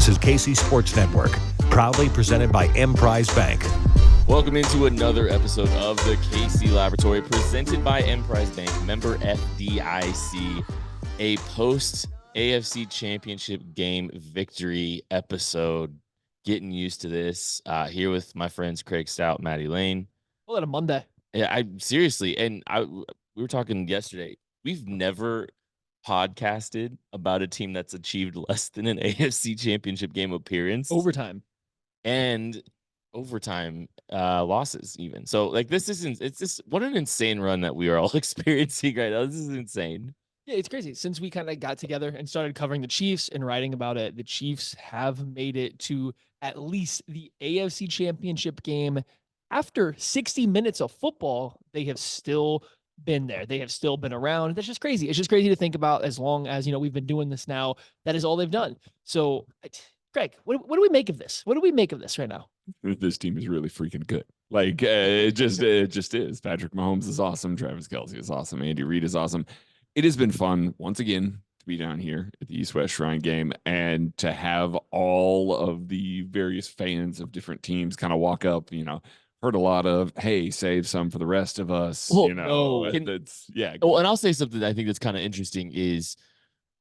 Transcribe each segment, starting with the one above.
is KC Sports Network, proudly presented by Emprise Bank. Welcome into another episode of the KC Laboratory, presented by Emprise Bank, member FDIC, a post-AFC Championship game victory episode. Getting used to this. Here with my friends Craig Stout, Maddie Lane. Well, on a Monday. Yeah, I seriously, and we were talking yesterday. We've never podcasted about a team that's achieved less than an AFC Championship game appearance, Overtime losses even. So like this isn't, it's just what an insane run that we are all experiencing right now. This is insane. Yeah, it's crazy. Since we kind of got together and started covering the Chiefs and writing about it, the Chiefs have made it to at least the AFC Championship game. After 60 minutes of football, they have still been there. They have still been around. That's just crazy. It's just crazy to think about. As long as, you know, we've been doing this now, that is all they've done. So, Craig, what do we make of this? What do we make of this right now? This team is really freaking good. Like it just is. Patrick Mahomes is awesome. Travis Kelce is awesome. Andy Reid is awesome. It has been fun once again to be down here at the East West Shrine game and to have all of the various fans of different teams kind of walk up, you know. Heard a lot of, hey, save some for the rest of us. Well, you know, that's yeah. Oh, and I'll say something that I think that's kind of interesting is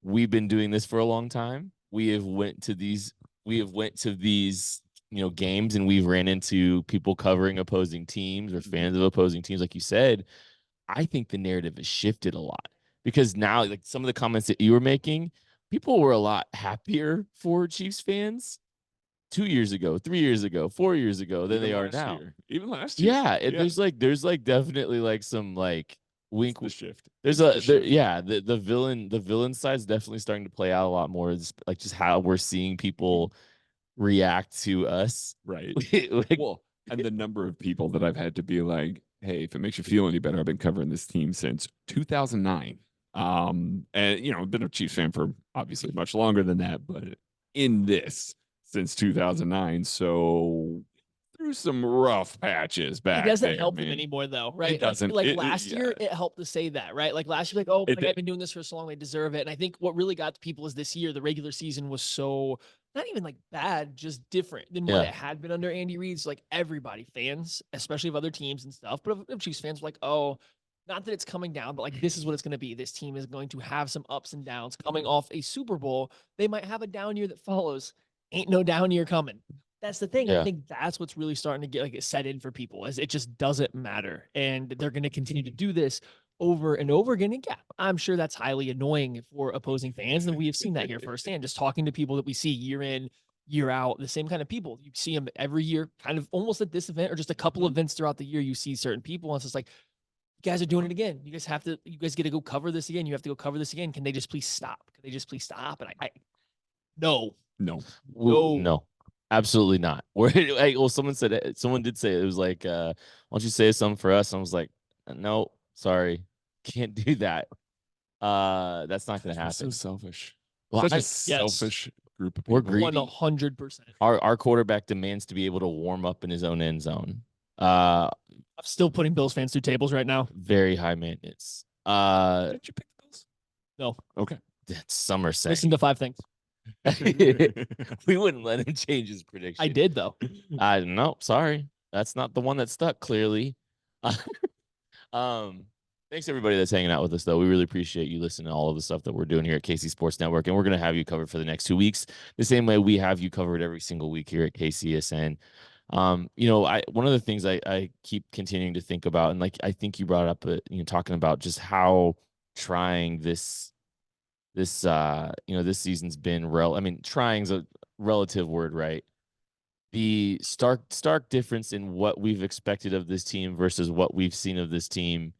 we've been doing this for a long time. We have went to these, you know, games, and we've ran into people covering opposing teams or fans of opposing teams. Like you said, I think the narrative has shifted a lot because now, like some of the comments that you were making, people were a lot happier for Chiefs fans 2 years ago, 3 years ago, 4 years ago than they are now. Even last year. Yeah, there's definitely like some like wink the shift. The villain side is definitely starting to play out a lot more. It's like just how we're seeing people react to us. Right. Like, Well, and the number of people that I've had to be like, hey, if it makes you feel any better, I've been covering this team since 2009. And you know, I've been a Chiefs fan for obviously much longer than that, but in this since 2009. So through some rough patches back. It doesn't there, help man. them anymore, though, right? It doesn't. Like last year, it helped to say that, right? Like last year, like, oh, like, I've been doing this for so long, they deserve it. And I think what really got to people is this year, the regular season was so not even like bad, just different than what it had been under Andy Reid. So like everybody, fans, especially of other teams and stuff, but of Chiefs fans, were like, oh, not that it's coming down, but like this is what it's going to be. This team is going to have some ups and downs coming off a Super Bowl. They might have a down year that follows. Ain't no down year coming. That's the thing. Yeah. I think that's what's really starting to get like set in for people, is it just doesn't matter. And they're going to continue to do this over and over again. And yeah, I'm sure that's highly annoying for opposing fans. And we have seen that here firsthand, just talking to people that we see year in, year out, the same kind of people. You see them every year, kind of almost at this event or just a couple of events throughout the year. You see certain people, and it's just like, you guys are doing it again. You guys get to go cover this again. You have to go cover this again. Can they just please stop? Can they just please stop? And no. No, absolutely not. Someone did say it was like, why don't you say something for us? And I was like, no, sorry, can't do that. That's not going to happen. So selfish. Well, Such a selfish group of people. We're greedy. 100%. Our quarterback demands to be able to warm up in his own end zone. I'm still putting Bills fans through tables right now. Very high maintenance. Did you pick the Bills? No. Okay. That's Somerset. Listen to 5 things. We wouldn't let him change his prediction. I did, though. No, sorry. That's not the one that stuck, clearly. Thanks everybody that's hanging out with us, though. We really appreciate you listening to all of the stuff that we're doing here at KC Sports Network, and we're going to have you covered for the next 2 weeks, the same way we have you covered every single week here at KCSN. You know, one of the things I keep continuing to think about, and like I think you brought up, talking about just how trying this season's been. Trying's a relative word, right? The stark difference in what we've expected of this team versus what we've seen of this team,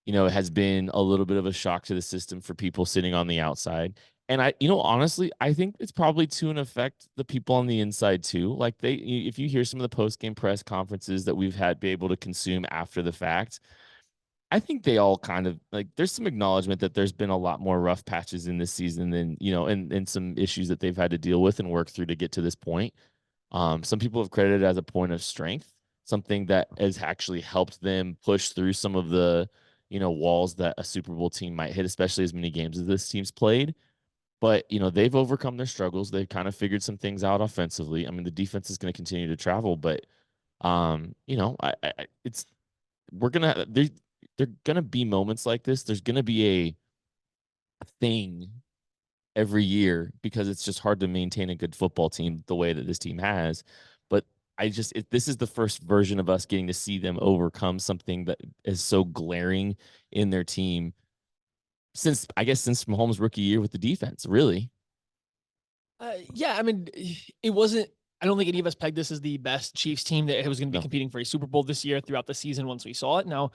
has been a little bit of a shock to the system for people sitting on the outside. And honestly, I think it's probably to an effect the people on the inside too. Like if you hear some of the post-game press conferences that we've had be able to consume after the fact, I think they all kind of like, there's some acknowledgement that there's been a lot more rough patches in this season than, and some issues that they've had to deal with and work through to get to this point. Some people have credited it as a point of strength, something that has actually helped them push through some of the, walls that a Super Bowl team might hit, especially as many games as this team's played. But, they've overcome their struggles. They've kind of figured some things out offensively. I mean, the defense is going to continue to travel, but, it's we're gonna they're gonna be moments like this. There's gonna be a thing every year because it's just hard to maintain a good football team the way that this team has. But this is the first version of us getting to see them overcome something that is so glaring in their team since Mahomes' rookie year with the defense, really. Yeah, I mean, it wasn't. I don't think any of us pegged this as the best Chiefs team that was going to be No. competing for a Super Bowl this year throughout the season once we saw it. Now,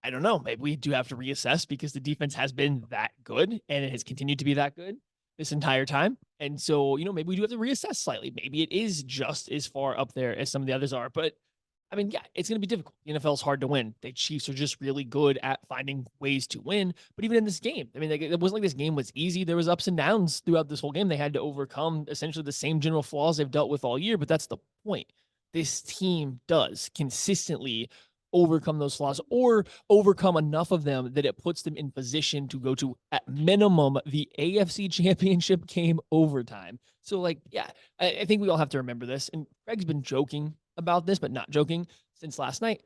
I don't know. Maybe we do have to reassess because the defense has been that good and it has continued to be that good this entire time. And so, maybe we do have to reassess slightly. Maybe it is just as far up there as some of the others are. But I mean, yeah, it's going to be difficult. The NFL is hard to win. The Chiefs are just really good at finding ways to win. But even in this game, I mean, it wasn't like this game was easy. There was ups and downs throughout this whole game. They had to overcome essentially the same general flaws they've dealt with all year. But that's the point. This team does consistently overcome those flaws or overcome enough of them that it puts them in position to go to, at minimum, the AFC Championship game overtime. So, yeah, I think we all have to remember this. And Greg's been joking about this, but not joking since last night.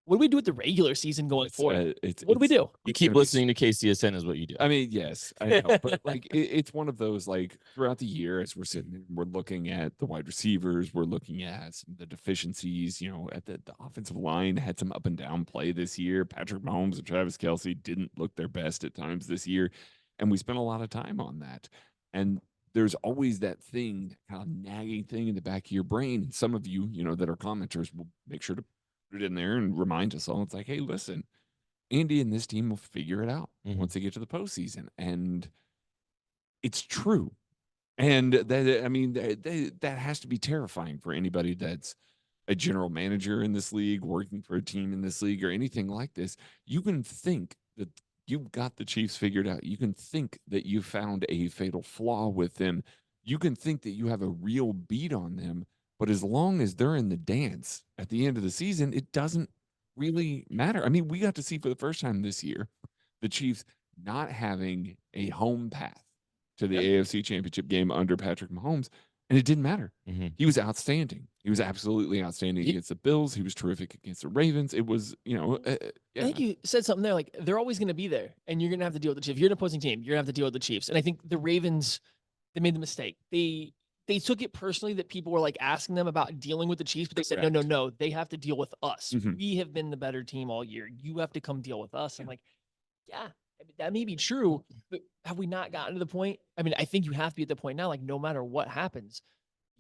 What do we do with the regular season going forward? What do we do? You keep listening to KCSN is what you do. I mean, yes, I know, but it's one of those throughout the year as we're sitting, we're looking at the wide receivers, we're looking at some of the deficiencies. At the offensive line had some up and down play this year. Patrick Mahomes and Travis Kelce didn't look their best at times this year, and we spent a lot of time on that. And there's always that thing, kind of nagging thing in the back of your brain. Some of you, that are commenters will make sure to put it in there and remind us all. It's like, hey, listen, Andy and this team will figure it out once they get to the postseason. And it's true. And that has to be terrifying for anybody that's a general manager in this league, working for a team in this league or anything like this. You can think that you've got the Chiefs figured out. You can think that you found a fatal flaw with them. You can think that you have a real beat on them. But as long as they're in the dance at the end of the season, it doesn't really matter. I mean, we got to see for the first time this year the Chiefs not having a home path to the AFC Championship game under Patrick Mahomes, and it didn't matter. He was outstanding. He was absolutely outstanding against the Bills. He was terrific against the Ravens. It was, I think you said something there, like they're always going to be there, and you're going to have to deal with the Chiefs. If you're an opposing team, you're going to have to deal with the Chiefs. And I think the Ravens, they made the mistake. They took it personally that people were asking them about dealing with the Chiefs, but they said, no, they have to deal with us. We have been the better team all year. You have to come deal with us. I'm like, yeah, that may be true, but have we not gotten to the point? I mean, I think you have to be at the point now, no matter what happens,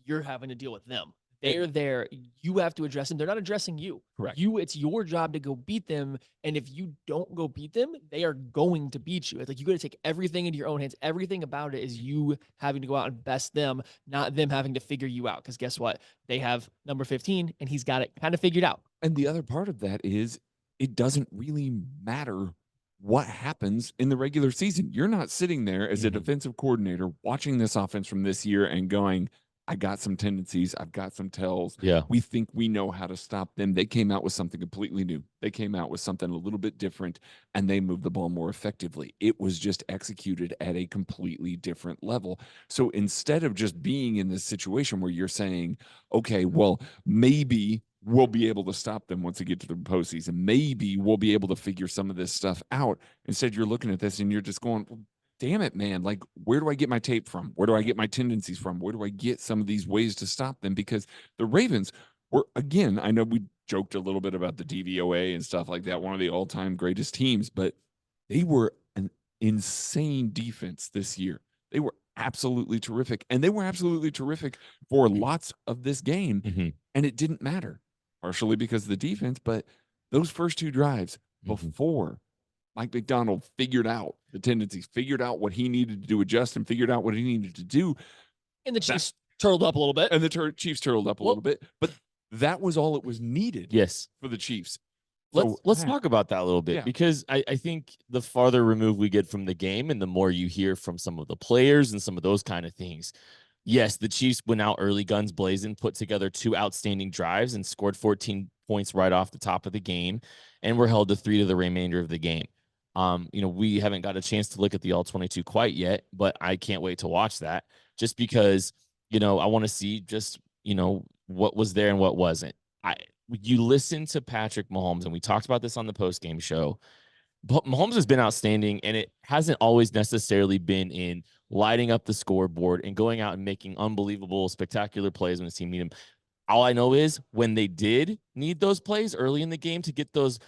you're having to deal with them. They're there. You have to address them. They're not addressing you. Correct. It's your job to go beat them. And if you don't go beat them, they are going to beat you. It's you got to take everything into your own hands. Everything about it is you having to go out and best them, not them having to figure you out. Because guess what? They have number 15 and he's got it kind of figured out. And the other part of that is it doesn't really matter what happens in the regular season. You're not sitting there as a defensive coordinator watching this offense from this year and going, I got some tendencies. I've got some tells. Yeah. We think we know how to stop them. They came out with something completely new. They came out with something a little bit different, and they moved the ball more effectively. It was just executed at a completely different level. So instead of just being in this situation where you're saying, okay, well, maybe we'll be able to stop them once they get to the postseason. Maybe we'll be able to figure some of this stuff out. Instead, you're looking at this and you're just going, well, damn it, man. Where do I get my tape from? Where do I get my tendencies from? Where do I get some of these ways to stop them? Because the Ravens were, again, I know we joked a little bit about the DVOA and stuff like that, one of the all-time greatest teams, but they were an insane defense this year. They were absolutely terrific. And they were absolutely terrific for lots of this game. And it didn't matter, partially because of the defense, but those first two drives before Mike McDonald figured out the tendencies, figured out what he needed to do, adjust, and figured out what he needed to do. And the Chiefs turtled up a little bit. And the Chiefs turtled up a little bit. But that was all it was needed for the Chiefs. Let's talk about that a little bit, because I think the farther removed we get from the game and the more you hear from some of the players and some of those kind of things. Yes, the Chiefs went out early, guns blazing, put together 2 outstanding drives and scored 14 points right off the top of the game, and were held to 3 to the remainder of the game. We haven't got a chance to look at the All-22 quite yet, but I can't wait to watch that just because, I want to see just, what was there and what wasn't. You listen to Patrick Mahomes, and we talked about this on the post-game show, but Mahomes has been outstanding, and it hasn't always necessarily been in lighting up the scoreboard and going out and making unbelievable, spectacular plays when his team need him. All I know is when they did need those plays early in the game to get those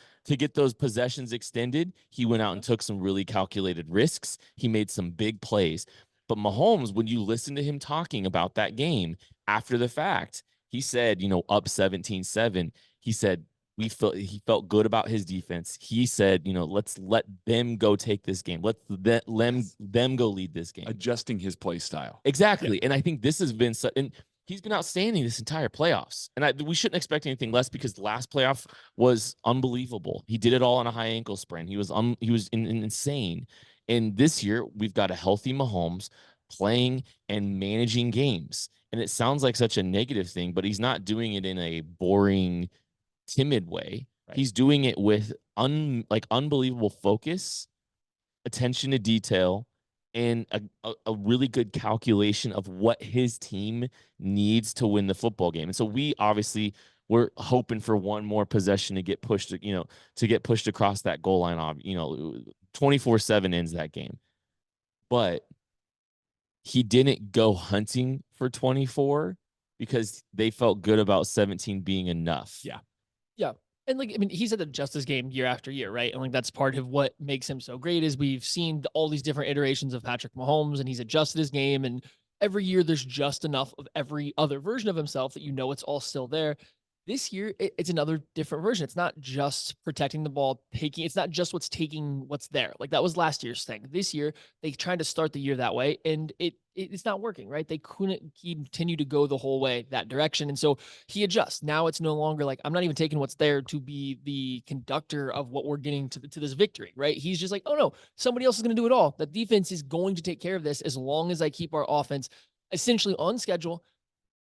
possessions extended, he went out and took some really calculated risks. He made some big plays. But Mahomes, when you listen to him talking about that game after the fact, he said, up 17-7, he said he felt good about his defense. He said, let's let them go take this game. Let them go lead this game. Adjusting his play style. Exactly. Yeah. And I think this has been and he's been outstanding this entire playoffs. And we shouldn't expect anything less because the last playoff was unbelievable. He did it all on a high ankle sprain. He was insane. And this year we've got a healthy Mahomes playing and managing games. And it sounds like such a negative thing, but he's not doing it in a boring, timid way. Right. He's doing it with unbelievable focus, attention to detail, and a really good calculation of what his team needs to win the football game. And so we're hoping for one more possession to get pushed, to get pushed across that goal line. 24/7 ends that game. But he didn't go hunting for 24 because they felt good about 17 being enough. Yeah. Yeah. And he's had to adjust his game year after year, right? And that's part of what makes him so great is we've seen all these different iterations of Patrick Mahomes, and he's adjusted his game. And every year there's just enough of every other version of himself that it's all still there. This year, it's another different version. It's not just protecting the ball, it's not just taking what's there. Like that was last year's thing. This year, they tried to start the year that way, and it's not working, right? They couldn't continue to go the whole way that direction. And so he adjusts. Now it's no longer like, I'm not even taking what's there to be the conductor of what we're getting to this victory, right? He's just like, oh no, somebody else is going to do it all. The defense is going to take care of this as long as I keep our offense essentially on schedule.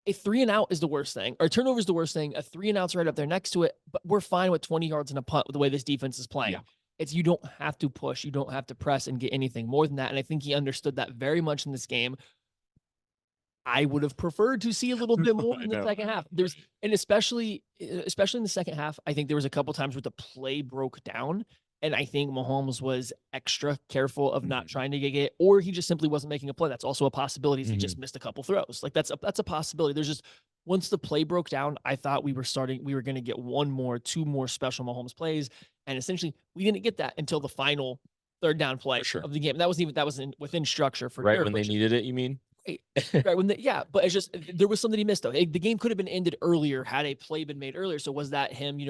A 3-and-out is the worst thing, or a turnover is the worst thing. A 3-and-out's right up there next to it, but we're fine with 20 yards and a punt with the way this defense is playing. Yeah. You don't have to push, you don't have to press and get anything more than that. And I think he understood that very much in this game. I would have preferred to see a little bit more in the second half. Especially in the second half, I think there was a couple times where the play broke down. And I think Mahomes was extra careful of not trying to get it, or he just simply wasn't making a play. That's also a possibility. He just missed a couple throws. Like that's a possibility. There's just, once the play broke down, I thought we were going to get two more special Mahomes plays. And essentially we didn't get that until the final third down play of the game. That wasn't within structure for right when they needed it. You mean? Right when but it's just there was something he missed though. The game could have been ended earlier had a play been made earlier. So was that him,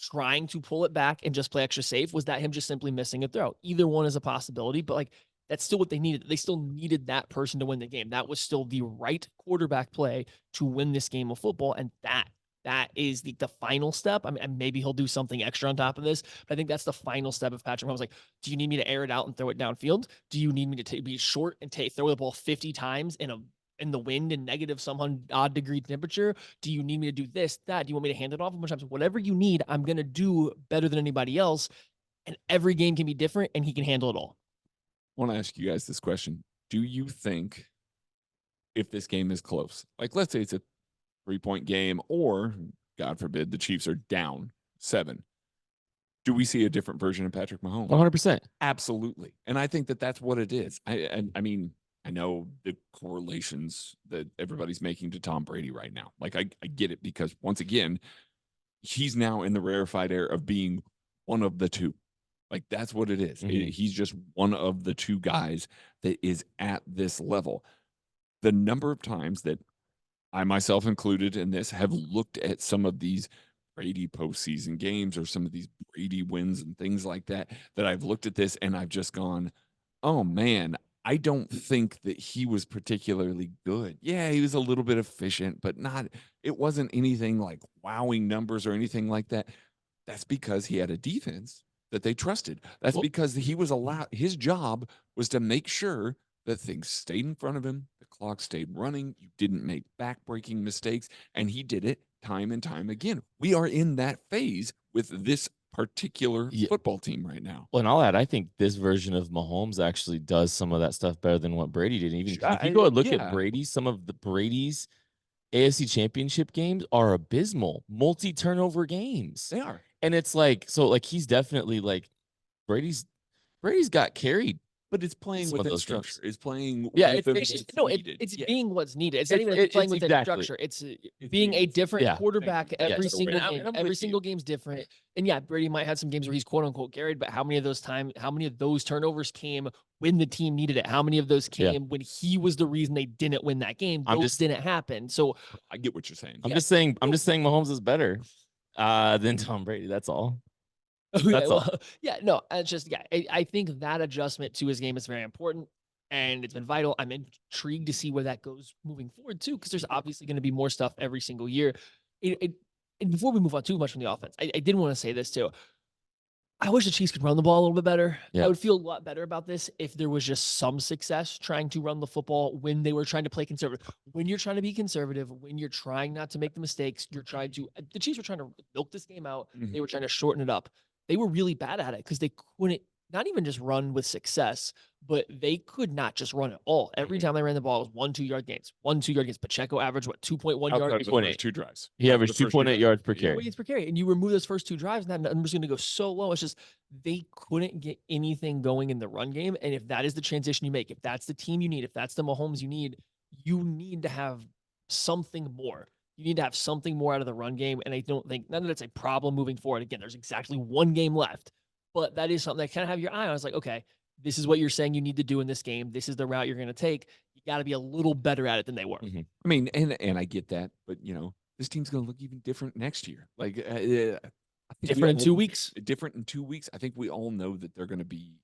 trying to pull it back and just play extra safe? Was that him just simply missing a throw? Either one is a possibility, but that's still what they needed. They still needed that person to win the game. That was still the right quarterback play to win this game of football, and that is the final step. I mean, maybe he'll do something extra on top of this, but I think that's the final step of Patrick Mahomes. Do you need me to air it out and throw it downfield? Do you need me to be short and throw the ball 50 times in the wind and negative some odd degree temperature? Do you need me to do this, that? Do you want me to hand it off a bunch of times? Whatever you need, I'm going to do better than anybody else. And every game can be different, and he can handle it all. I want to ask you guys this question. Do you think if this game is close, let's say it's a 3-point game, or God forbid the Chiefs are down 7, do we see a different version of Patrick Mahomes? 100%. Absolutely. And I think that's what it is. I mean, I know the correlations that everybody's making to Tom Brady right now. I get it, because once again, he's now in the rarefied air of being one of the two. That's what it is. He's just one of the two guys that is at this level. The number of times that I myself included in this have looked at some of these Brady postseason games or some of these Brady wins and things like that I've looked at this and I've just gone, oh man, I don't think that he was particularly good. Yeah, he was a little bit efficient, but it wasn't anything like wowing numbers or anything like that. That's because he had a defense that they trusted. That's because he was his job was to make sure that things stayed in front of him, the clock stayed running, you didn't make back-breaking mistakes, and he did it time and time again. We are in that phase with this particular Yeah. football team right now. Well, and all that, I think this version of Mahomes actually does some of that stuff better than what Brady did. Even if you go and look at Brady, some of the Brady's AFC Championship games are abysmal, multi-turnover games. They are. And it's like, so like he's definitely like Brady's got carried. But it's playing Some of within those structure. games. It's playing Yeah, within it's what's No, needed. it's Yeah. being what's needed. It's not even It's playing within exactly. structure. It's It's being a being- different yeah. quarterback Thank you. every Yes. single And game. I'm Every with single you. game's different. And yeah, Brady might have some games where he's quote unquote carried, but how many of those turnovers came when the team needed it? How many of those Yeah. came when he was the reason they didn't win that game? I'm Those just- didn't happen. So I get what you're saying. I'm just saying Mahomes is better than Tom Brady. That's all. okay, That's all. yeah, no, it's just I think that adjustment to his game is very important and it's been vital. I'm intrigued to see where that goes moving forward too, because there's obviously going to be more stuff every single year. And before we move on too much from the offense, I did want to say this too. I wish the Chiefs could run the ball a little bit better. Yeah. I would feel a lot better about this if there was just some success trying to run the football when they were trying to play conservative. When you're trying to be conservative, when you're trying not to make the mistakes, you're trying to. The Chiefs were trying to milk this game out. Mhm. They were trying to shorten it up. They were really bad at it because they couldn't not even just run with success, but they could not just run at all. Every time they ran the ball, it was 1-2 yard gains. 1-2 yard gains. Pacheco averaged what 2.1 Outside yards. of the 2.8. first 2 drives. He Outside averaged of the first 2.8 drives. yards per Yeah. carry. Yards per carry, and you remove those first 2 drives, and that number's going to go so low. It's just they couldn't get anything going in the run game. And if that is the transition you make, if that's the team you need, if that's the Mahomes you need to have something more. You need to have something more out of the run game. And I don't think none of that's a problem moving forward. Again, there's exactly 1 game left, but that is something that kind of have your eye on. It's like, okay, this is what you're saying you need to do in this game. This is the route you're going to take. You got to be a little better at it than they were. Mhm. I mean, and I get that, but this team's going to look even different next year. Like I think we Different in all- 2 weeks. Different in 2 weeks. I think we all know that they're going to be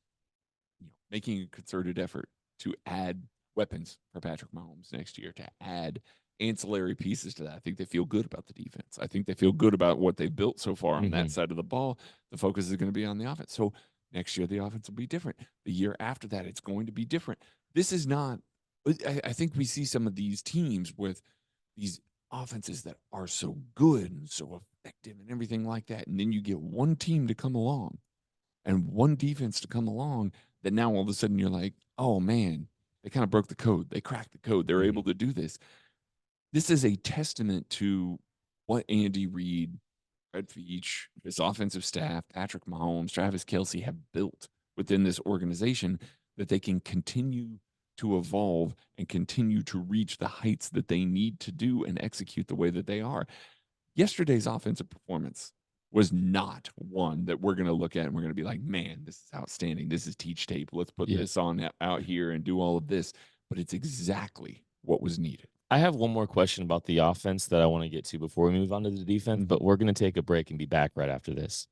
making a concerted effort to add weapons for Patrick Mahomes next year, to add ancillary pieces to that. I think they feel good about the defense. I think they feel good about what they've built so far on that Mhm. side of the ball. The focus is going to be on the offense. So next year, the offense will be different. The year after that, it's going to be different. This is not, I think we see some of these teams with these offenses that are so good and so effective and everything like that. And then you get one team to come along and one defense to come along that now all of a sudden you're like, oh man, they kind of broke the code. They cracked the code. They're Mhm. able to do this. This is a testament to what Andy Reid, Fred Veach, his offensive staff, Patrick Mahomes, Travis Kelce have built within this organization, that they can continue to evolve and continue to reach the heights that they need to do and execute the way that they are. Yesterday's offensive performance was not one that we're going to look at and we're going to be like, man, this is outstanding. This is teach tape. Let's put Yeah. this on out here and do all of this. But it's exactly what was needed. I have one more question about the offense that I want to get to before we move on to the defense, Mhm. but we're going to take a break and be back right after this.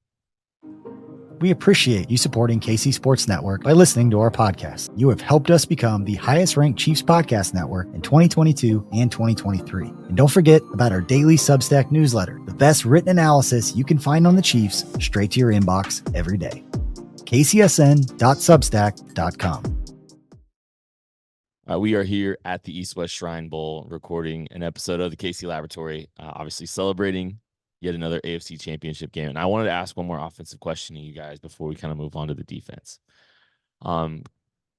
We appreciate you supporting KC Sports Network by listening to our podcast. You have helped us become the highest ranked Chiefs podcast network in 2022 and 2023. And don't forget about our daily Substack newsletter, the best written analysis you can find on the Chiefs straight to your inbox every day. kcsn.substack.com. We are here at the East West Shrine Bowl recording an episode of the KC Laboratory, obviously celebrating yet another AFC Championship game. And I wanted to ask one more offensive question to you guys before we kind of move on to the defense. And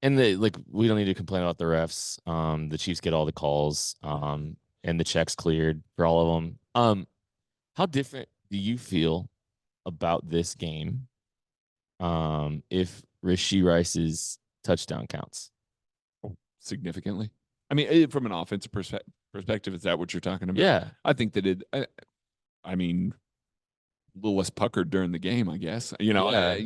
we don't need to complain about the refs. The Chiefs get all the calls, and the checks cleared for all of them. How different do you feel about this game if Rashee Rice's touchdown counts? Significantly. I mean, from an offensive perspective, is that what you're talking about? Yeah. I think that I mean, a little less puckered during the game, I guess. Yeah.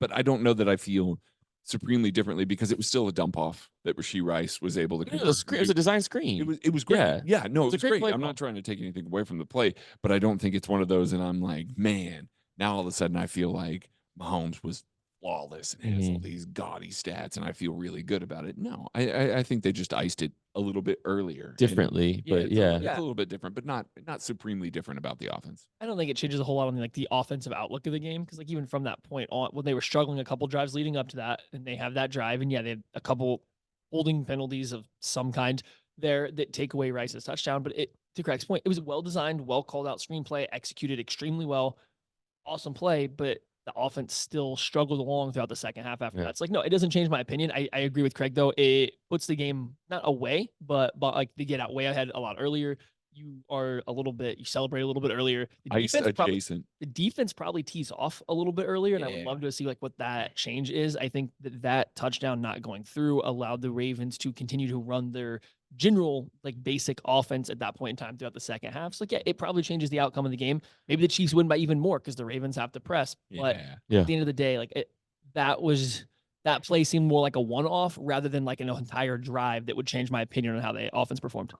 But I don't know that I feel supremely differently because it was still a dump off that Rashee Rice was able to. It was a design screen. It was great. Yeah. Yeah, no, it It's a was great great. play I'm call. not trying to take anything away from the play, but I don't think it's one of those. And I'm like, man, now all of a sudden I feel like Mahomes was flawless and has all these gaudy stats, and I feel really good about it. No, I think they just iced it a little bit earlier, Differently, but it's yeah. it's a little bit different, but not supremely different about the offense. I don't think it changes a whole lot on the offensive outlook of the game because even from that point on, when they were struggling a couple drives leading up to that, and they have that drive, and they had a couple holding penalties of some kind there that take away Rice's touchdown. But to Craig's point, it was well designed, well called out screenplay, executed extremely well. awesome play, but the offense still struggled along throughout the second half after Yeah. that. It's like, no, it doesn't change my opinion. I agree with Craig, though. It puts the game not away, but like they get out way ahead a lot earlier. You celebrate a little bit earlier. Ice adjacent. The defense probably tees off a little bit earlier, and I would Yeah. love to see like what that change is. I think that touchdown not going through allowed the Ravens to continue to run their general like basic offense at that point in time throughout the second half. So like, yeah, it probably changes the outcome of the game. Maybe the Chiefs win by even more because the Ravens have to press. But Yeah. at the end of the day, like that play seemed more like a one-off rather than like an entire drive that would change my opinion on how the offense performed.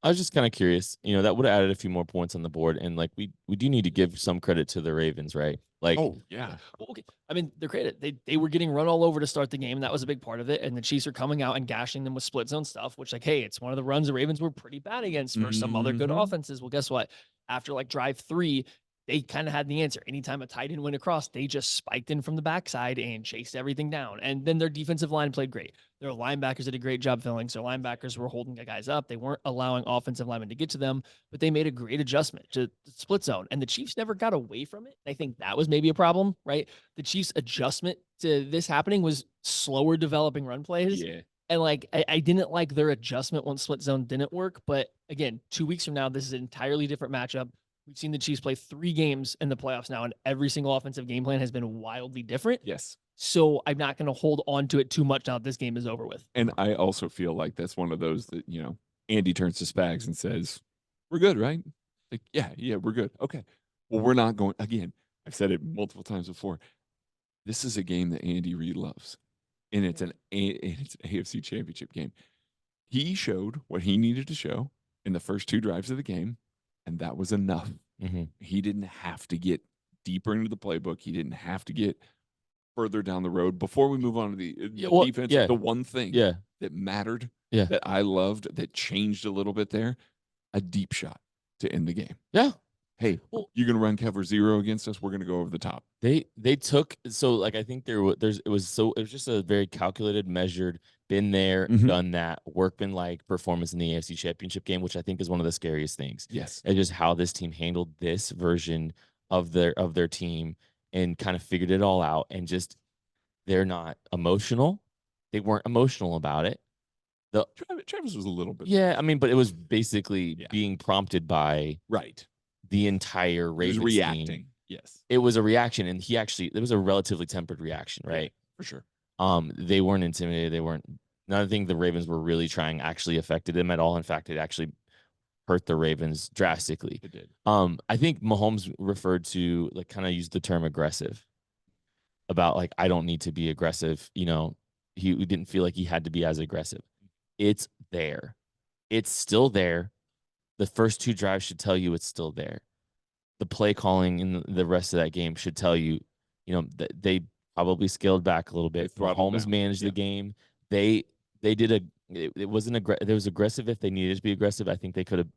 I was just kind of curious. That would have added a few more points on the board, and like we do need to give some credit to the Ravens, right? Like, Oh yeah. Well, okay. I mean, they're credit. They were getting run all over to start the game, and that was a big part of it. And the Chiefs are coming out and gashing them with split zone stuff, which like, hey, it's one of the runs the Ravens were pretty bad against for some other good Mhm. offenses. Well, guess what? After like drive 3, they kind of had the answer. Anytime a tight end went across, they just spiked in from the backside and chased everything down. And then their defensive line played great. Their linebackers did a great job filling. So linebackers were holding the guys up. They weren't allowing offensive linemen to get to them, but they made a great adjustment to the split zone. And the Chiefs never got away from it. I think that was maybe a problem, right? The Chiefs' adjustment to this happening was slower developing run plays. Yeah. And like I didn't like their adjustment once split zone didn't work. But again, 2 weeks from now, this is an entirely different matchup. We've seen the Chiefs play 3 games in the playoffs now, and every single offensive game plan has been wildly different. Yes. So I'm not going to hold on to it too much now that this game is over with. And I also feel like that's one of those that, Andy turns to Spags and says, "We're good, right?" Like, yeah, we're good. Okay. Well, we're not going again. I've said it multiple times before. This is a game that Andy Reid loves. And it's an AFC Championship game. He showed what he needed to show in the first 2 drives of the game, and that was enough. mhm. He didn't have to get deeper into the playbook. He didn't have to get further down the road. Before we move on to the defense, the one thing that mattered, that I loved, that changed a little bit there, a deep shot to end the game. Yeah. Hey, you're going to run cover 0 against us. We're going to go over the top. They took, so like I think it was just a very calculated, measured, been there, Mhm. done that, workmanlike performance in the AFC Championship game, which I think is one of the scariest things. Yes. And just how this team handled this version of their team and kind of figured it all out, and just they're not emotional. They weren't emotional about it. Travis was a little bit. Yeah, I mean, but it was basically Yeah. being prompted by Right. the entire He was Ravens reacting. team. Yes. It was a reaction, and it was a relatively tempered reaction, right? For sure. They weren't intimidated. None of the things the Ravens were really trying actually affected them at all. In fact, it actually hurt the Ravens drastically. It did. I think Mahomes referred to, like, kind of used the term aggressive about, like, I don't need to be aggressive. He didn't feel like he had to be as aggressive. It's there. It's still there. The first 2 drives should tell you it's still there. The play calling in the rest of that game should tell you, that they probably scaled back a little bit. Mahomes managed the game. They did it wasn't there was aggressive if they needed to be aggressive. I think they could have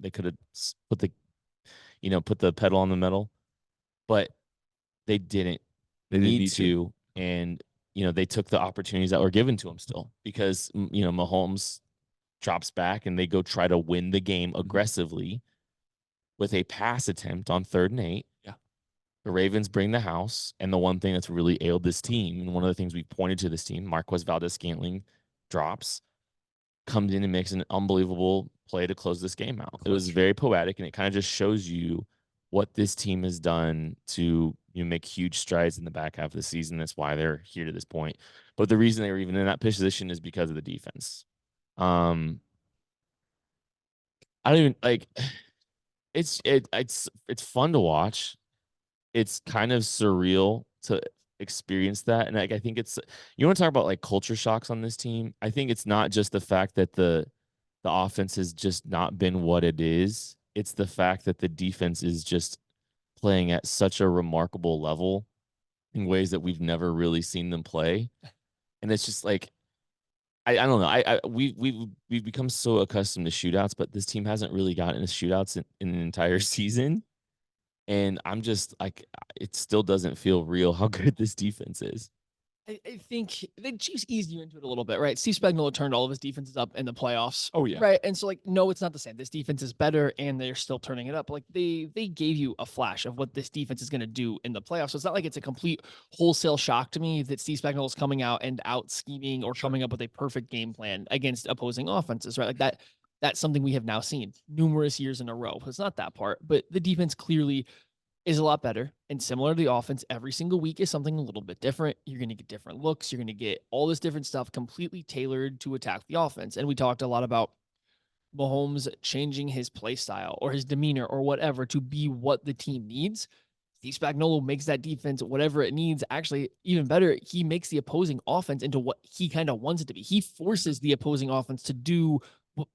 put the pedal on the metal, but they didn't. They need to, and they took the opportunities that were given to them still, because Mahomes drops back and they go try to win the game aggressively with a pass attempt on 3rd and 8. Yeah. The Ravens bring the house, and the one thing that's really ailed this team, and one of the things we pointed to this team, Marquez Valdez-Scantling drops, comes in and makes an unbelievable play to close this game out. It was very poetic, and it kind of just shows you what this team has done to make huge strides in the back half of the season. That's why they're here to this point. But the reason they were even in that position is because of the defense. I don't even like. It's fun to watch. It's kind of surreal to experience that, and I think it's, you want to talk about like culture shocks on this team. I think it's not just the fact that the offense has just not been what it is. It's the fact that the defense is just playing at such a remarkable level in ways that we've never really seen them play, and it's just like, I don't know. We've become so accustomed to shootouts, but this team hasn't really gotten into shootouts in an entire season. And I'm just like, it still doesn't feel real how good this defense is. I think the Chiefs eased you into it a little bit, right? Steve Spagnuolo turned all of his defenses up in the playoffs. Oh, yeah. Right. And so like, no, it's not the same. This defense is better and they're still turning it up. Like they gave you a flash of what this defense is going to do in the playoffs. So it's not like it's a complete wholesale shock to me that Steve Spagnuolo is coming out and out scheming or coming up with a perfect game plan against opposing offenses, right? Like that's something we have now seen numerous years in a row. It's not that part, but the defense clearly is a lot better. And similar to the offense, every single week is something a little bit different. You're going to get different looks. You're going to get all this different stuff completely tailored to attack the offense. And we talked a lot about Mahomes changing his play style or his demeanor or whatever to be what the team needs. Steve Spagnuolo makes that defense whatever it needs. Actually, even better, he makes the opposing offense into what he kind of wants it to be. He forces the opposing offense to do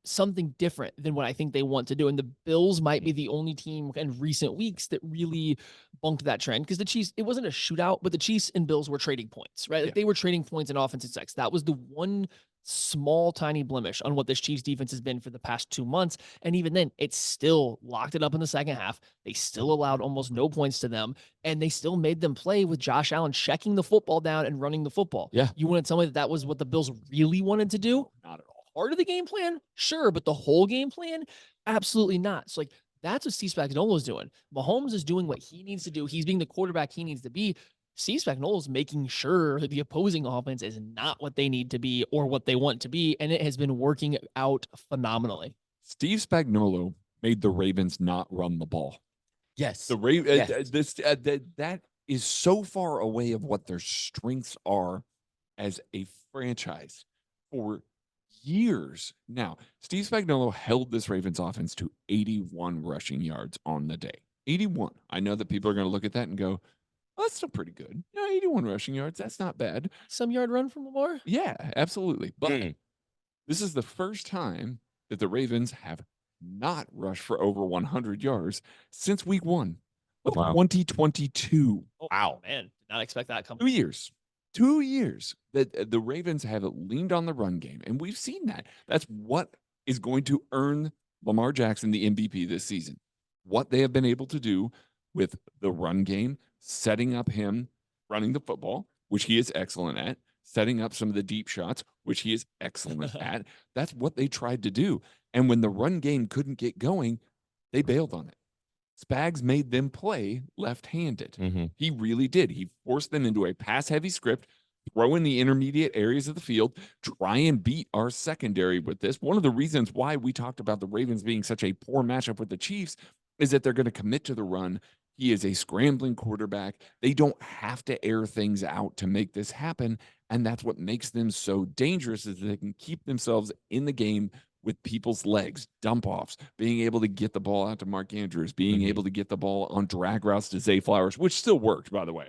something different than what I think they want to do. And the Bills might be the only team in recent weeks that really bunked that trend because the Chiefs, it wasn't a shootout, but the Chiefs and Bills were trading points, right? Like they were trading points in offensive sex. That was the one small, tiny blemish on what this Chiefs defense has been for the past 2 months. And even then, it still locked it up in the second half. They still allowed almost no points to them, and they still made them play with Josh Allen checking the football down and running the football. Yeah. You want to tell me that that was what the Bills really wanted to do? Not at all. Part of the game plan? Sure, but the whole game plan? Absolutely not. So, like, that's what Steve Spagnuolo is doing. Mahomes is doing what he needs to do. He's being the quarterback he needs to be. Steve Spagnuolo is making sure that the opposing offense is not what they need to be or what they want to be, and it has been working out phenomenally. Steve Spagnuolo made the Ravens not run the ball. Yes. The that is so far away of what their strengths are as a franchise for years now. Steve Spagnuolo held this Ravens offense to 81 rushing yards on the day. 81. I know that people are going to look at that and go, well, that's still pretty good. 81 rushing yards. That's not bad. Some yard run from Lamar? Yeah, absolutely. But this is the first time that the Ravens have not rushed for over 100 yards since week 1 of 2022. Oh, wow, man. Did not expect that coming. 2 years. 2 years that the Ravens have leaned on the run game, and we've seen that. That's what is going to earn Lamar Jackson the MVP this season. What they have been able to do with the run game, setting up him running the football, which he is excellent at, setting up some of the deep shots, which he is excellent at. That's what they tried to do. And when the run game couldn't get going, they bailed on it. Spags made them play left-handed. He really did. He forced them into a pass-heavy script, throw in the intermediate areas of the field, try and beat our secondary with this. One of the reasons why we talked about the Ravens being such a poor matchup with the Chiefs is that they're going to commit to the run. He is a scrambling quarterback. They don't have to air things out to make this happen, and that's what makes them so dangerous is they can keep themselves in the game with people's legs, dump offs, being able to get the ball out to Mark Andrews, being able to get the ball on drag routes to Zay Flowers, which still worked, by the way.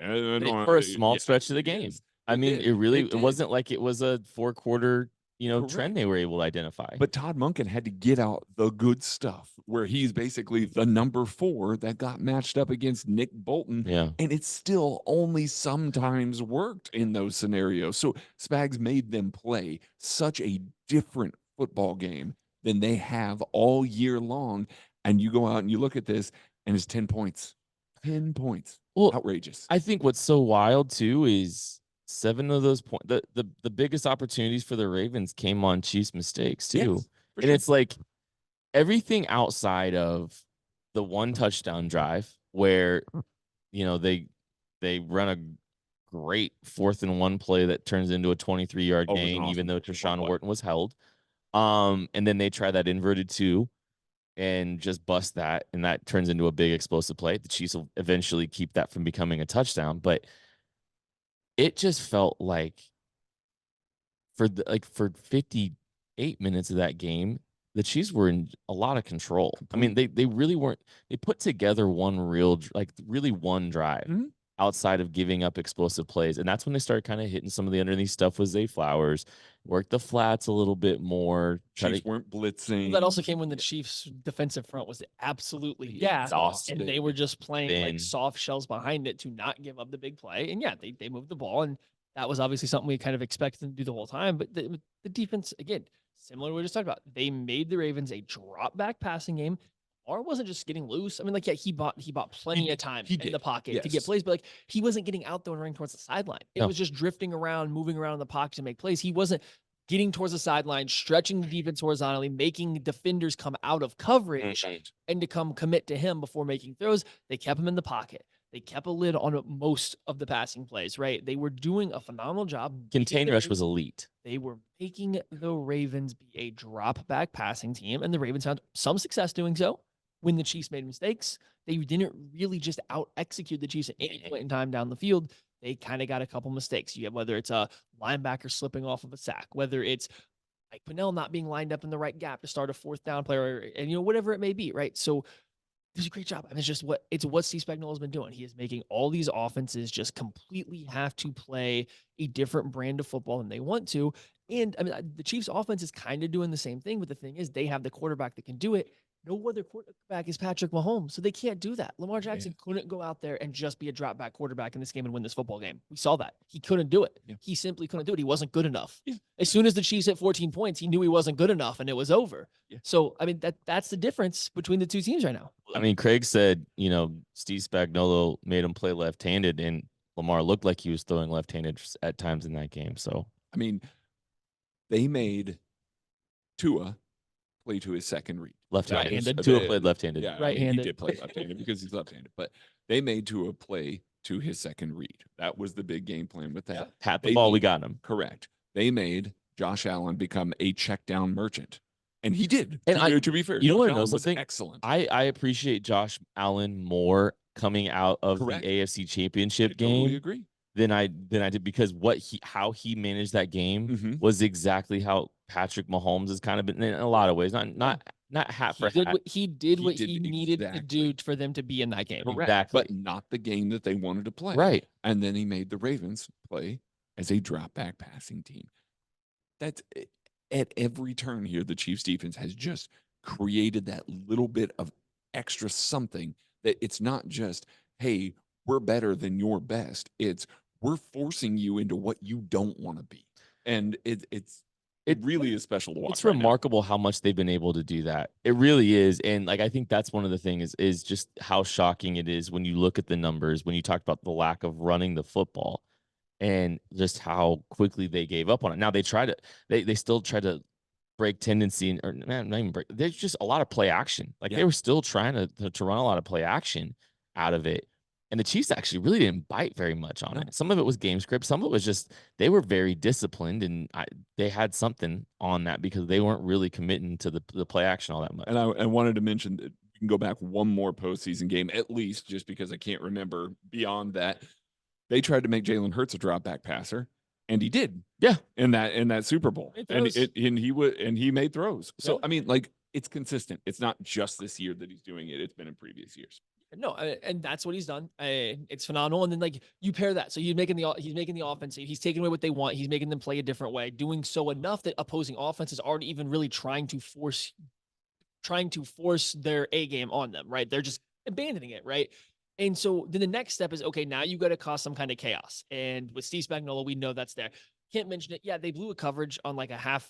For a small stretch of the game. I mean, it wasn't like it was a 4-quarter, trend they were able to identify. But Todd Monken had to get out the good stuff where he's basically the number 4 that got matched up against Nick Bolton. Yeah. And it still only sometimes worked in those scenarios. So Spags made them play such a different football game than they have all year long. And you go out and you look at this and it's 10 points. 10 points. Well, outrageous. I think what's so wild too is 7 of those points, the biggest opportunities for the Ravens came on Chiefs mistakes too. Yes, and it's like everything outside of the 1 touchdown drive where, they run a great 4th and 1 play that turns into a 23-yard gain, even though Treshaun Wharton was held. And then they try that inverted 2 and just bust that. And that turns into a big explosive play. The Chiefs will eventually keep that from becoming a touchdown, but it just felt like for 58 minutes of that game, the Chiefs were in a lot of control. I mean, they really weren't. They put together one drive outside of giving up explosive plays, and that's when they started kind of hitting some of the underneath stuff with Zay Flowers, worked the flats a little bit more. Chiefs weren't blitzing. That also came when the Chiefs' defensive front was absolutely exhausted, and they were just playing like soft shells behind it to not give up the big play. And they moved the ball, and that was obviously something we kind of expected them to do the whole time. But the defense, again, similar to what we just talked about, they made the Ravens a drop back passing game. Lamar wasn't just getting loose. I mean, like, yeah, he bought plenty of time he in did, the pocket to get yes. plays, but like he wasn't getting out there and running towards the sideline. It No. was just drifting around, moving around in the pocket to make plays. He wasn't getting towards the sideline, stretching the defense horizontally, making defenders come out of coverage and to come commit to him before making throws. They kept him in the pocket. They kept a lid on most of the passing plays, right? They were doing a phenomenal job. Contain rush was elite. They were making the Ravens be a drop back passing team, and the Ravens had some success doing so. When the Chiefs made mistakes, they didn't really just out execute the Chiefs at any point in time down the field. They kind of got a couple mistakes. You have whether it's a linebacker slipping off of a sack, whether it's Mike Pennell not being lined up in the right gap to start a fourth down player, and whatever it may be, right? So it was a great job. I mean, it's what Steve Spagnuolo has been doing. He is making all these offenses just completely have to play a different brand of football than they want to. And I mean, the Chiefs offense is kind of doing the same thing, but the thing is they have the quarterback that can do it. No other quarterback is Patrick Mahomes, so they can't do that. Lamar Jackson couldn't go out there and just be a drop back quarterback in this game and win this football game. We saw that. He couldn't do it. Yeah. He simply couldn't do it. He wasn't good enough. Yeah. As soon as the Chiefs hit 14 points, he knew he wasn't good enough and it was over. Yeah. So, I mean, that's the difference between the two teams right now. I mean, Craig said, Steve Spagnuolo made him play left-handed, and Lamar looked like he was throwing left-handed at times in that game. So, I mean, they made Tua play to his second read. Left-handed. Tua played left-handed. Yeah, right-handed. he did play left-handed because he's left-handed, but they made Tua play to his second read. That was the big game plan with that. Pat the ball, we got him. Correct. They made Josh Allen become a check down merchant. And he did. And to be fair, you know what? Josh Allen was Something excellent. I appreciate Josh Allen more coming out of Correct. the AFC Championship I game totally agree. than I did, because how he managed that game was exactly how Patrick Mahomes has kind of been in a lot of ways. Not hat for hat. He did what he needed to do for them to be in that game. Correct. Exactly. But not the game that they wanted to play. Right. And then he made the Ravens play as a drop back passing team. That's at every turn here, the Chiefs defense has just created that little bit of extra something that it's not just, hey, we're better than your best. It's we're forcing you into what you don't want to be. And it really is special to watch. It's remarkable how much they've been able to do that. It really is. And like, I think that's one of the things is just how shocking it is when you look at the numbers, when you talk about the lack of running the football and just how quickly they gave up on it. Now they still try to break tendency, or not even break. There's just a lot of play action. Like they were still trying to run a lot of play action out of it. And the Chiefs actually really didn't bite very much on it. Some of it was game script. Some of it was just they were very disciplined, and they had something on that because they weren't really committing to the play action all that much. And I wanted to mention that we can go back one more postseason game, at least, just because I can't remember beyond that. They tried to make Jalen Hurts a drop back passer, and he did. Yeah, in that Super Bowl, and he made throws. So Yeah. I mean, like, it's consistent. It's not just this year that he's doing it. It's been in previous years. No, and that's what he's done. It's phenomenal. And then like you pair that, so he's making the offense. He's taking away what they want. He's making them play a different way, doing so enough that opposing offenses aren't even really trying to force their A game on them. Right? They're just abandoning it. Right? And so then the next step is, okay, now you got to cause some kind of chaos. And with Steve Spagnuolo, we know that's there. Can't mention it. Yeah, they blew a coverage on like a half,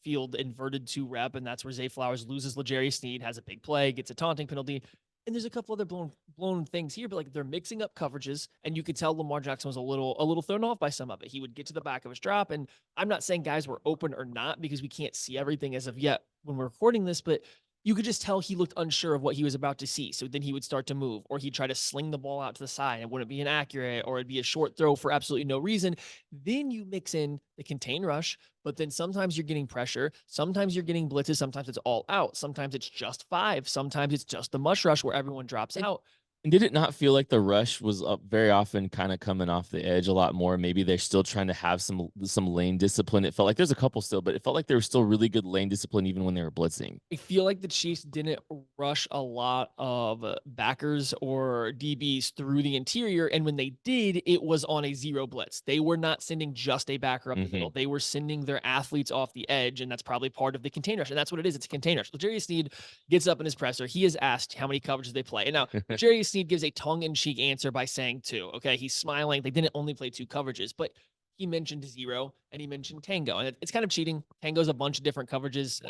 field inverted 2 rep, and that's where Zay Flowers loses L'Jarius Sneed, has a big play, gets a taunting penalty. And there's a couple other blown things here, but like they're mixing up coverages, and you could tell Lamar Jackson was a little thrown off by some of it. He would get to the back of his drop, and I'm not saying guys were open or not because we can't see everything as of yet when we're recording this, but you could just tell he looked unsure of what he was about to see. So then he would start to move, or he'd try to sling the ball out to the side, and it wouldn't be inaccurate, or it'd be a short throw for absolutely no reason. Then you mix in the contain rush, but then sometimes you're getting pressure. Sometimes you're getting blitzes. Sometimes it's all out. Sometimes it's just 5. Sometimes it's just the mush rush where everyone drops out. And did it not feel like the rush was very often kind of coming off the edge a lot more? Maybe they're still trying to have some lane discipline. It felt like there's a couple still, but it felt like there was still really good lane discipline even when they were blitzing. I feel like the Chiefs didn't rush a lot of backers or DBs through the interior, and when they did, it was on a 0 blitz. They were not sending just a backer up the middle. They were sending their athletes off the edge, and that's probably part of the contain rush, and that's what it is. It's a contain rush. L'Jarius Sneed gets up in his presser. He is asked how many coverages they play, and now L'Jarius Sneed gives a tongue-in-cheek answer by saying 2. Okay, he's smiling. They didn't only play 2 coverages, but he mentioned 0 and he mentioned Tango, and it's kind of cheating. Tango's a bunch of different coverages.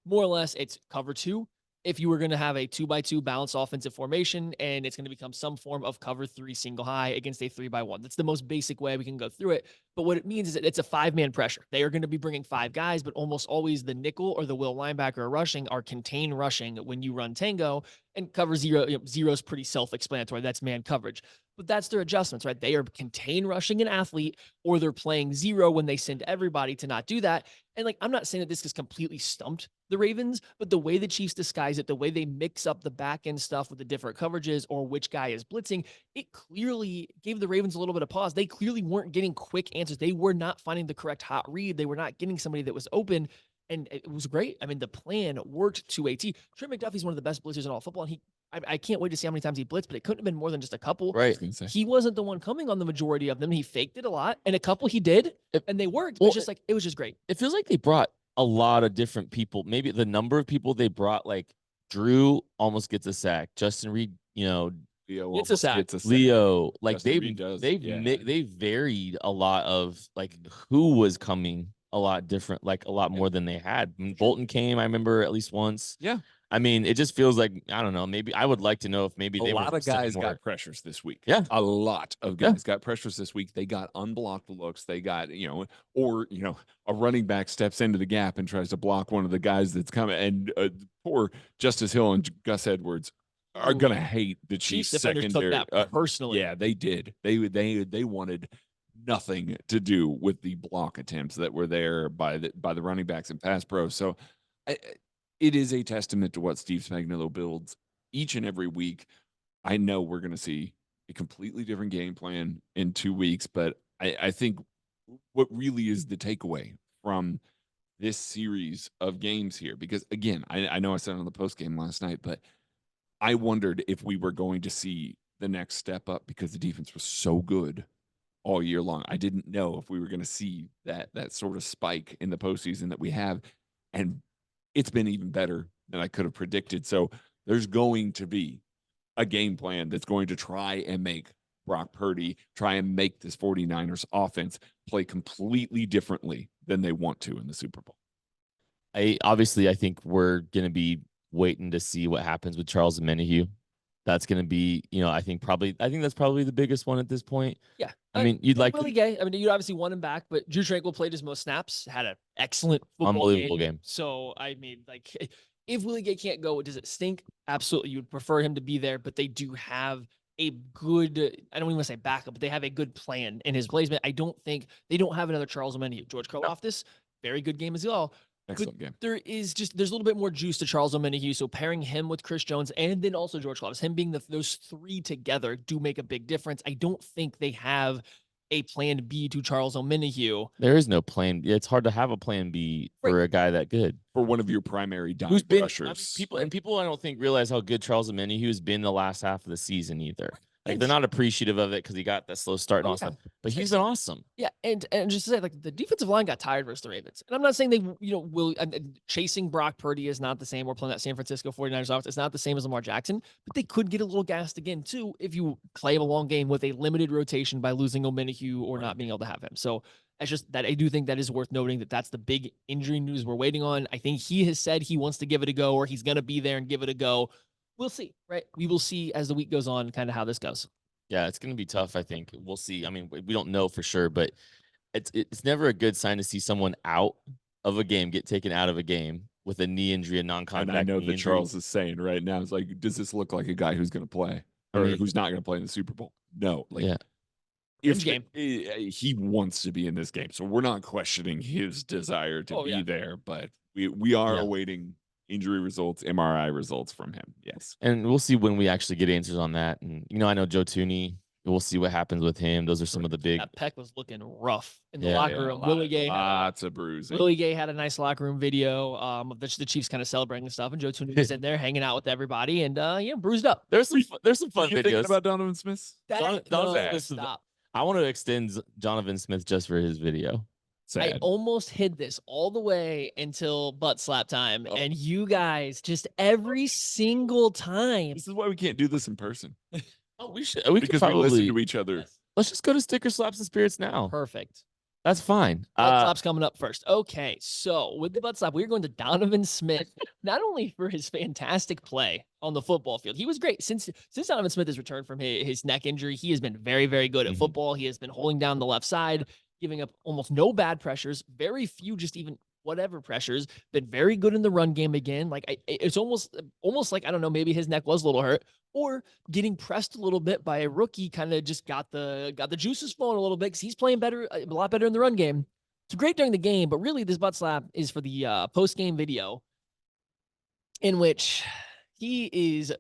More or less, it's cover 2, if you were going to have a 2x2 balanced offensive formation, and it's going to become some form of cover 3 single high against a 3x1. That's the most basic way we can go through it. But what it means is that it's a 5-man pressure. They are going to be bringing 5 guys, but almost always the nickel or the will linebacker rushing are contained rushing when you run tango, and cover 0. Zero is pretty self-explanatory. That's man coverage. But that's their adjustments, right? They are contain rushing an athlete, or they're playing 0 when they send everybody to not do that. And like, I'm not saying that this has completely stumped the Ravens, but the way the Chiefs disguise it, the way they mix up the back end stuff with the different coverages or which guy is blitzing, it clearly gave the Ravens a little bit of pause. They clearly weren't getting quick answers. They were not finding the correct hot read. They were not getting somebody that was open. And it was great. I mean, the plan worked to a T. Trent McDuffie's one of the best blitzers in all football. And I can't wait to see how many times he blitzed, but it couldn't have been more than just a couple. Right. He wasn't the one coming on the majority of them. He faked it a lot, and a couple he did, and they worked. Well, it was just great. It feels like they brought a lot of different people. Maybe the number of people they brought, like Drew almost gets a sack. Justin Reed, Leo Gets a sack. Leo, like Justin Reed does, they've varied a lot of like who was coming a lot different, like a lot more than they had. Bolton came, I remember, at least once. Yeah. I mean, it just feels like, I don't know. Maybe I would like to know if maybe a they lot were of guys more. got pressures this week. Yeah. A lot of guys got pressures this week. They got unblocked looks. They got, a running back steps into the gap and tries to block one of the guys that's coming. And poor Justice Hill and Gus Edwards are going to hate the Chiefs defenders secondary. took that personally. Yeah, they did. They wanted nothing to do with the block attempts that were there by the running backs and pass pro. So it is a testament to what Steve Spagnuolo builds each and every week. I know we're going to see a completely different game plan in 2 weeks, but I think what really is the takeaway from this series of games here, because again, I know I said on the post game last night, but I wondered if we were going to see the next step up because the defense was so good all year long. I didn't know if we were going to see that sort of spike in the postseason that we have, and it's been even better than I could have predicted. So there's going to be a game plan that's going to try and make Brock Purdy, try and make this 49ers offense play completely differently than they want to in the Super Bowl. I think we're going to be waiting to see what happens with Charles Omenihu. That's going to be, I think that's probably the biggest one at this point. Yeah. I mean, you'd like Willie Gay. I mean, you'd obviously want him back, but Drew Tranquill played his most snaps, had an excellent unbelievable game. So, I mean, like, if Willie Gay can't go, does it stink? Absolutely. You would prefer him to be there, but they do have a good, I don't even want to say backup, but they have a good plan in his placement. I don't think they don't have another Charles Omenihu. George Karlaftis, very good game as well. Excellent game. There's a little bit more juice to Charles Omenihu. So pairing him with Chris Jones and then also George Karlaftis, him being those 3 together do make a big difference. I don't think they have a plan B to Charles Omenihu. There is no plan. It's hard to have a plan B for a guy that good. For one of your primary dime Who's been rushers. people I don't think realize how good Charles Omenihu has been the last half of the season either. Like, they're not appreciative of it because he got that slow start and all stuff. But he's been awesome. Yeah, and just to say, like, the defensive line got tired versus the Ravens. And I'm not saying they, will chasing Brock Purdy is not the same. We're playing that San Francisco 49ers offense. It's not the same as Lamar Jackson, but they could get a little gassed again, too, if you play a long game with a limited rotation by losing Omenihu or not being able to have him. So it's just that I do think that is worth noting that's the big injury news we're waiting on. I think he has said he wants to give it a go, or he's going to be there and give it a go. We'll see, right? We will see as the week goes on kind of how this goes. Yeah, it's going to be tough, I think. We'll see. I mean, we don't know for sure, but it's never a good sign to see someone out of a game, get taken out of a game with a knee injury, a non-contact And I know knee that injury. Charles is saying right now, it's like, does this look like a guy who's going to play or who's not going to play in the Super Bowl? No. Like, yeah. If he wants to be in this game, so we're not questioning his desire to be there, but we are awaiting injury results, MRI results from him. Yes. And we'll see when we actually get answers on that. And, I know Joe Tooney, we'll see what happens with him. Those are some of the big. That Peck was looking rough in the locker room. Willie Gay. Lots of bruising. Willie Gay had a nice locker room video of the Chiefs kind of celebrating and stuff. And Joe Tooney was in there hanging out with everybody and, bruised up. There's some fun you videos. Thinking about Donovan Smith? Donovan Smith. I want to extend Donovan Smith just for his video. Sad. I almost hid this all the way until butt slap time, and you guys just every single time. This is why we can't do this in person. We should. We because could probably we listen to each other. Let's just go to Sticker Slaps and Spirits now. Perfect. That's fine. Butt slap's coming up first. Okay, so with the butt slap, we're going to Donovan Smith, not only for his fantastic play on the football field. He was great. Since Donovan Smith has returned from his neck injury, he has been very, very good at football. He has been holding down the left side, giving up almost no bad pressures, very few just even whatever pressures, been very good in the run game again. Like it's almost like, I don't know, maybe his neck was a little hurt, or getting pressed a little bit by a rookie kind of just got the juices flowing a little bit because he's playing better, a lot better in the run game. It's great during the game, but really this butt slap is for the post-game video in which he is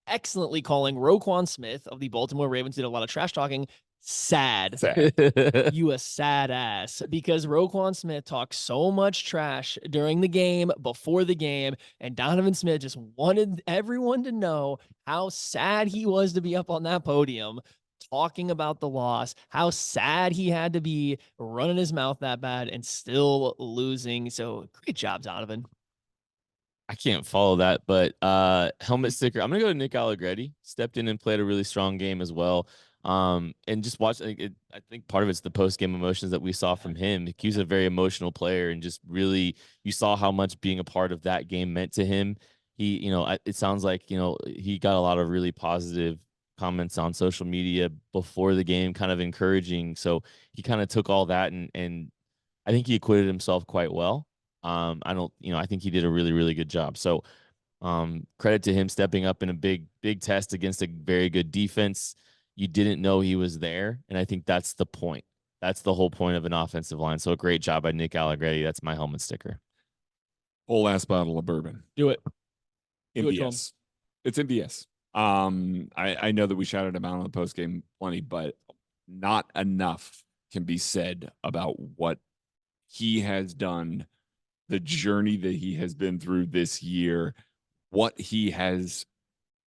excellently calling Roquan Smith of the Baltimore Ravens, did a lot of trash talking, sad. You a sad ass, because Roquan Smith talked so much trash during the game, before the game, and Donovan Smith just wanted everyone to know how sad he was to be up on that podium talking about the loss, how sad he had to be running his mouth that bad and still losing. So great job, Donovan. I can't follow that, but helmet sticker. I'm gonna go to Nick Allegretti. Stepped in and played a really strong game as well. And just watch. I think part of it's the post game emotions that we saw from him. He's a very emotional player, and just really, you saw how much being a part of that game meant to him. He, it sounds like he got a lot of really positive comments on social media before the game, kind of encouraging. So he kind of took all that and I think he acquitted himself quite well. I think he did a really, really good job. So credit to him stepping up in a big test against a very good defense. You didn't know he was there. And I think that's the point. That's the whole point of an offensive line. So a great job by Nick Allegretti. That's my helmet sticker. Whole ass bottle of bourbon. Do it. MVS. It's MVS. I know that we shouted him out on the post game plenty, but not enough can be said about what he has done, the journey that he has been through this year, what he has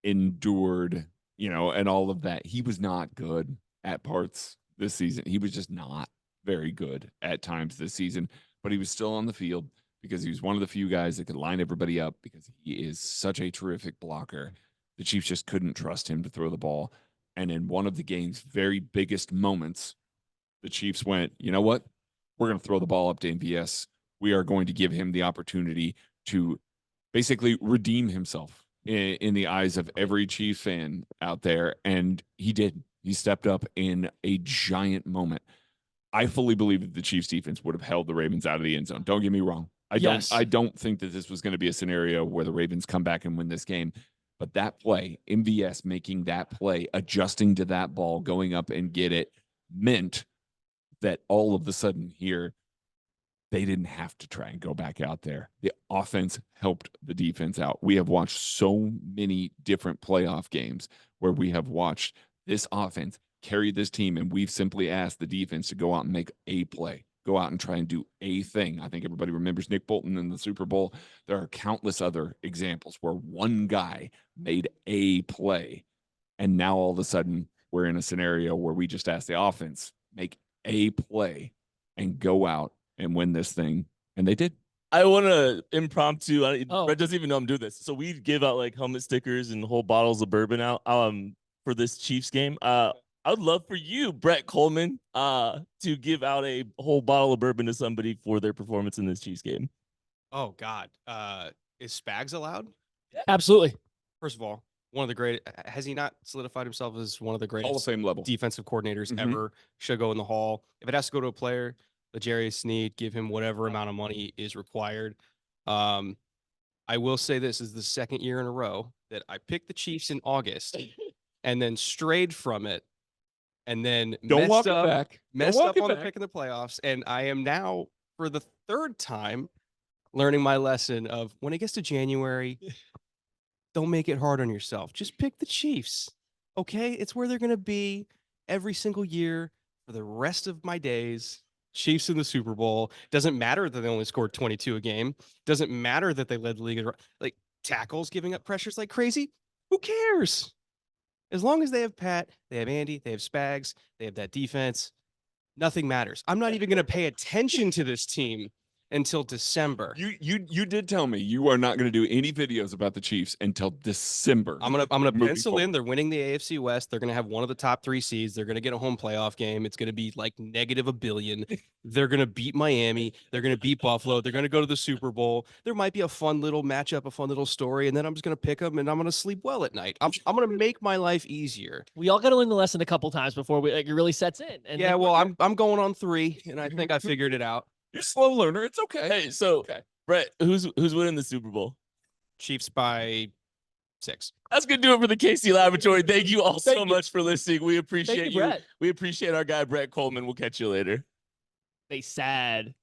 endured, and all of that. He was not good at parts this season. He was just not very good at times this season, but he was still on the field because he was one of the few guys that could line everybody up because he is such a terrific blocker. The Chiefs just couldn't trust him to throw the ball. And in one of the game's very biggest moments, the Chiefs went, you know what? We're going to throw the ball up to MVS. We are going to give him the opportunity to basically redeem himself in the eyes of every Chiefs fan out there. And he did. He stepped up in a giant moment. I fully believe that the Chiefs defense would have held the Ravens out of the end zone. Don't get me wrong. I don't think that this was going to be a scenario where the Ravens come back and win this game. But that play, MVS making that play, adjusting to that ball, going up and get it, meant that all of a sudden here, they didn't have to try and go back out there. The offense helped the defense out. We have watched so many different playoff games where we have watched this offense carry this team, and we've simply asked the defense to go out and make a play, go out and try and do a thing. I think everybody remembers Nick Bolton in the Super Bowl. There are countless other examples where one guy made a play, and now all of a sudden we're in a scenario where we just ask the offense, make a play and go out and win this thing. And they did. I want to impromptu. Brett doesn't even know I'm doing this. So we give out like helmet stickers and whole bottles of bourbon out for this Chiefs game. I would love for you, Brett Coleman, to give out a whole bottle of bourbon to somebody for their performance in this Chiefs game. Oh God. Is Spags allowed? Absolutely. First of all, one of the great, has he not solidified himself as one of the greatest Hall of Fame level defensive coordinators ever? Should go in the Hall. If it has to go to a player, L'Jarius Sneed, give him whatever amount of money is required. I will say this is the second year in a row that I picked the Chiefs in August and then strayed from it and then messed up on the pick in the playoffs. And I am now, for the third time, learning my lesson of when it gets to January, don't make it hard on yourself. Just pick the Chiefs. Okay? It's where they're going to be every single year for the rest of my days. Chiefs in the Super Bowl. Doesn't matter that they only scored 22 a game. Doesn't matter that they led the league in like tackles, giving up pressures like crazy. Who cares? As long as they have Pat, they have Andy, they have Spags, they have that defense, nothing matters. I'm not even going to pay attention to this team until December. You did tell me you are not going to do any videos about the Chiefs until December. I'm gonna moving pencil forward. in. They're winning the AFC West. They're gonna have one of the top 3 seeds. They're gonna get a home playoff game. It's gonna be like -$1 billion. They're gonna beat Miami. They're gonna beat Buffalo. They're gonna go to the Super Bowl. There might be a fun little matchup, a fun little story, and then I'm just gonna pick them and I'm gonna sleep well at night. I'm gonna make my life easier. We all got to learn the lesson a couple times before it really sets in. And Yeah, then well, I'm going on 3, and I think I figured it out. You're a slow learner. It's okay. Hey, so Okay. Brett, who's winning the Super Bowl? Chiefs by 6. That's gonna do it for the KC Laboratory. Thank you all so much for listening. We appreciate you, Brett. We appreciate our guy Brett Coleman. We'll catch you later. they sad.